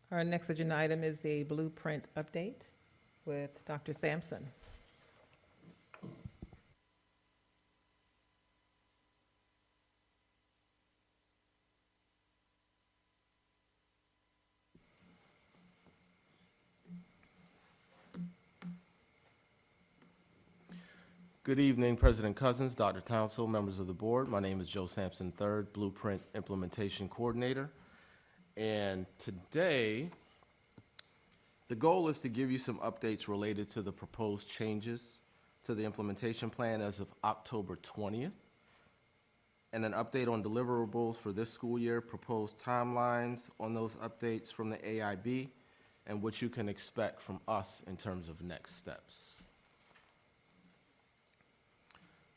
Our next agenda item is the blueprint update with Dr. Sampson. Good evening, President Cousins, Dr. Townsell, members of the board. My name is Joe Sampson III, Blueprint Implementation Coordinator. And today, the goal is to give you some updates related to the proposed changes to the implementation plan as of October 20th, and an update on deliverables for this school year, proposed timelines on those updates from the AIB, and what you can expect from us in terms of next steps.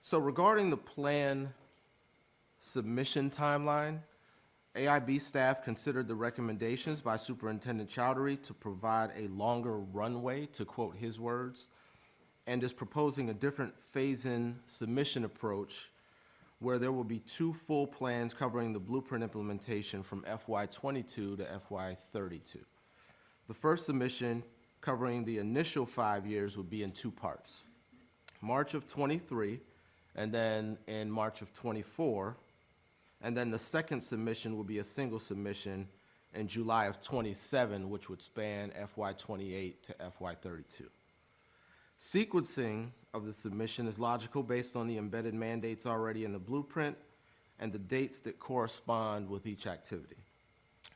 So regarding the plan submission timeline, AIB staff considered the recommendations by Superintendent Chowdhury to provide a longer runway, to quote his words, and is proposing a different phase-in submission approach where there will be 2 full plans covering the blueprint implementation from FY22 to FY32. The first submission, covering the initial 5 years, would be in 2 parts. March of '23, and then in March of '24, and then the second submission will be a single submission in July of '27, which would span FY28 to FY32. Sequencing of the submission is logical based on the embedded mandates already in the blueprint and the dates that correspond with each activity.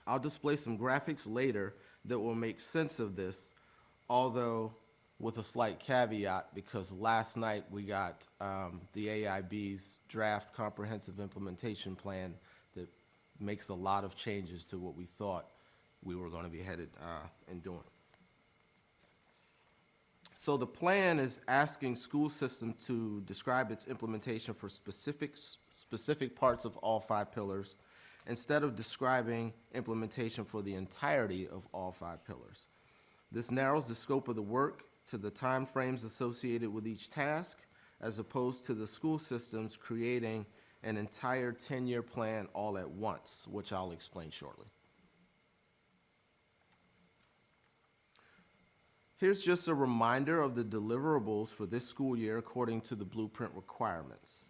I'll display some graphics later that will make sense of this, although with a slight caveat, because last night we got the AIB's draft comprehensive implementation plan that makes a lot of changes to what we thought we were going to be headed in doing. So the plan is asking school system to describe its implementation for specific parts of all 5 pillars, instead of describing implementation for the entirety of all 5 pillars. This narrows the scope of the work to the time frames associated with each task, as opposed to the school systems creating an entire 10-year plan all at once, which I'll explain shortly. Here's just a reminder of the deliverables for this school year according to the blueprint requirements.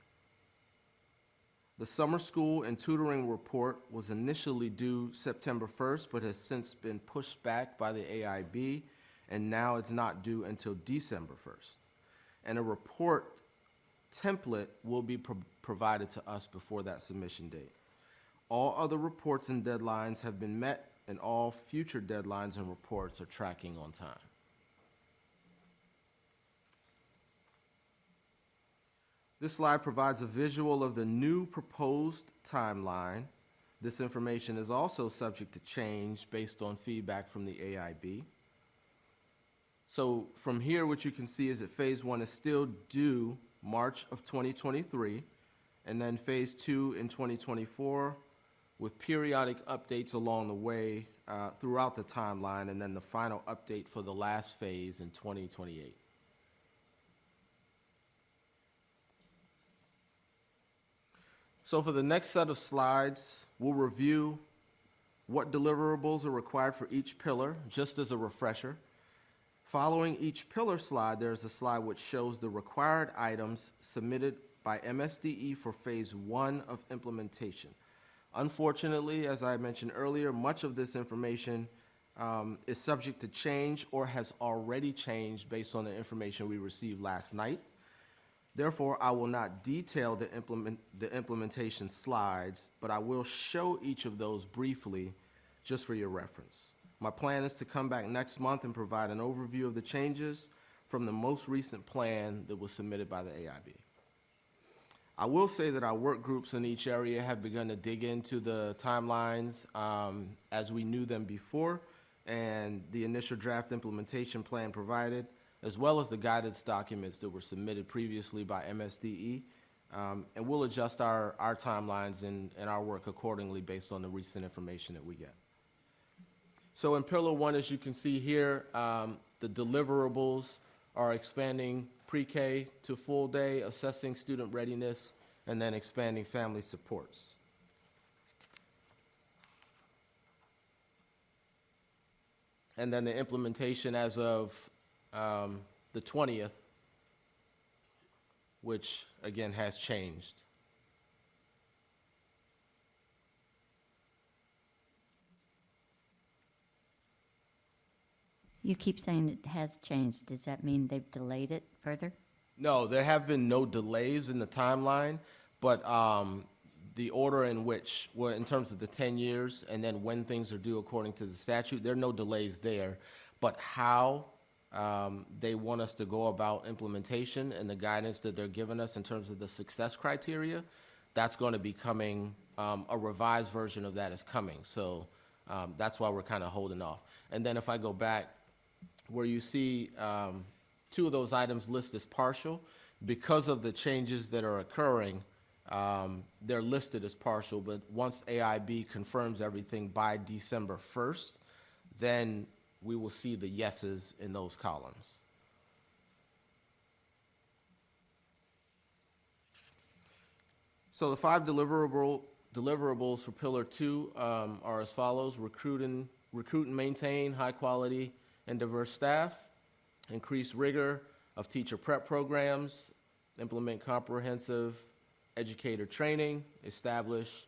The summer school and tutoring report was initially due September 1st, but has since been pushed back by the AIB, and now it's not due until December 1st. And a report template will be provided to us before that submission date. All other reports and deadlines have been met, and all future deadlines and reports are tracking on time. This slide provides a visual of the new proposed timeline. This information is also subject to change based on feedback from the AIB. So from here, what you can see is that phase 1 is still due March of 2023, and then phase 2 in 2024, with periodic updates along the way throughout the timeline, and then the final update for the last phase in 2028. So for the next set of slides, we'll review what deliverables are required for each pillar, just as a refresher. Following each pillar slide, there's a slide which shows the required items submitted by MSDE for phase 1 of implementation. Unfortunately, as I mentioned earlier, much of this information is subject to change or has already changed based on the information we received last night. Therefore, I will not detail the implementation slides, but I will show each of those briefly just for your reference. My plan is to come back next month and provide an overview of the changes from the most recent plan that was submitted by the AIB. I will say that our work groups in each area have begun to dig into the timelines as we knew them before, and the initial draft implementation plan provided, as well as the guidance documents that were submitted previously by MSDE, and we'll adjust our timelines and our work accordingly based on the recent information that we get. So in Pillar 1, as you can see here, the deliverables are expanding pre-K to full day, assessing student readiness, and then expanding family supports. And then the implementation as of the 20th, which again has changed. You keep saying it has changed. Does that mean they've delayed it further? No, there have been no delays in the timeline, but the order in which, well, in terms of the 10 years and then when things are due according to the statute, there are no delays there. But how they want us to go about implementation and the guidance that they're giving us in terms of the success criteria, that's going to be coming, a revised version of that is coming. So that's why we're kind of holding off. And then if I go back, where you see two of those items listed as partial, because of the changes that are occurring, they're listed as partial, but once AIB confirms everything by December 1st, then we will see the yeses in those columns. So the 5 deliverables for Pillar 2 are as follows: recruit and maintain high quality and diverse staff, increase rigor of teacher prep programs, implement comprehensive educator training, establish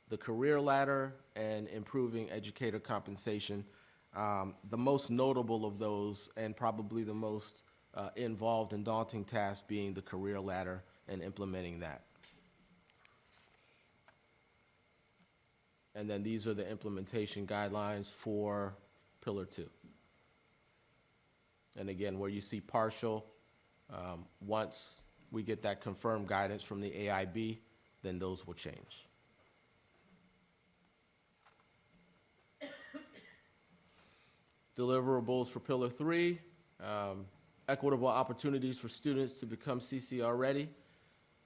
the career ladder, and improving educator compensation. The most notable of those, and probably the most involved and daunting task, being the career ladder and implementing that. And then these are the implementation guidelines for Pillar 2. And again, where you see partial, once we get that confirmed guidance from the AIB, then those will change. Deliverables for Pillar 3, equitable opportunities for students to become CCR ready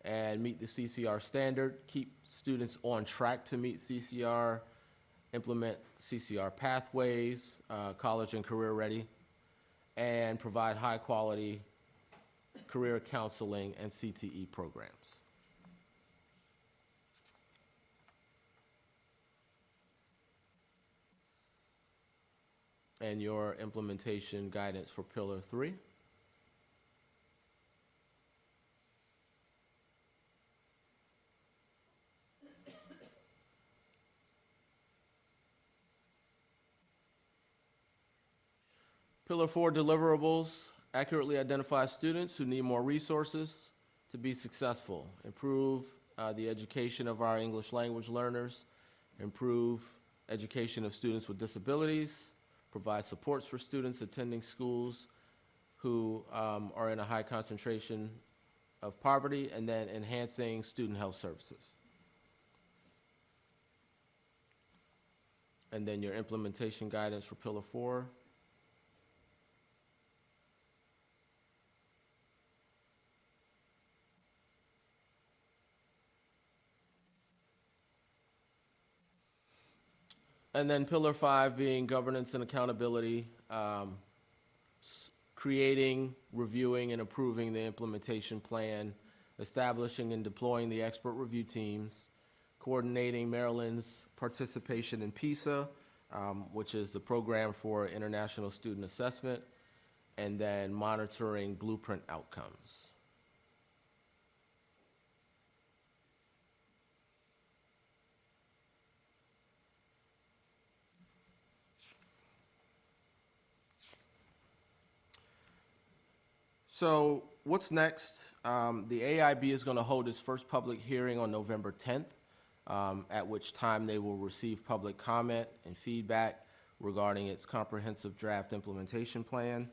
and meet the CCR standard, keep students on track to meet CCR, implement CCR pathways, college and career ready, and provide high quality career counseling and CTE programs. And your implementation guidance for Pillar 3. Pillar 4 deliverables: accurately identify students who need more resources to be successful, improve the education of our English language learners, improve education of students with disabilities, provide supports for students attending schools who are in a high concentration of poverty, and then enhancing student health services. And then your implementation guidance for Pillar 4. And then Pillar 5 being governance and accountability, creating, reviewing, and approving the implementation plan, establishing and deploying the expert review teams, coordinating Maryland's participation in PISA, which is the program for international student assessment, and then monitoring Blueprint outcomes. So what's next? The AIB is going to hold its first public hearing on November 10th, at which time they will receive public comment and feedback regarding its comprehensive draft implementation plan.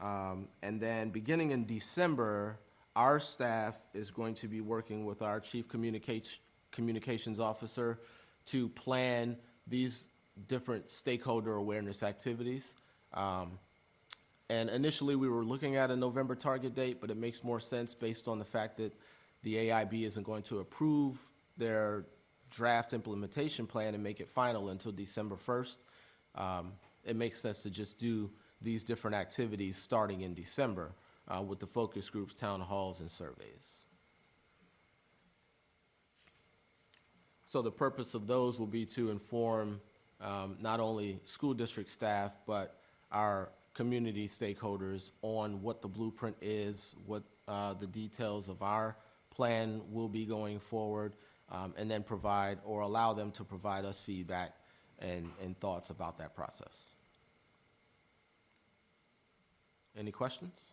And then beginning in December, our staff is going to be working with our Chief Communications Officer to plan these different stakeholder awareness activities. And initially, we were looking at a November target date, but it makes more sense based on the fact that the AIB isn't going to approve their draft implementation plan and make it final until December 1st. It makes sense to just do these different activities starting in December with the focus groups, town halls, and surveys. So the purpose of those will be to inform not only school district staff, but our community stakeholders on what the blueprint is, what the details of our plan will be going forward, and then provide or allow them to provide us feedback and thoughts about that process. Any questions?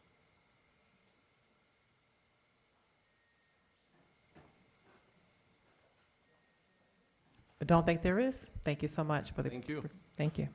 I don't think there is. Thank you so much for the. Thank you. Thank you.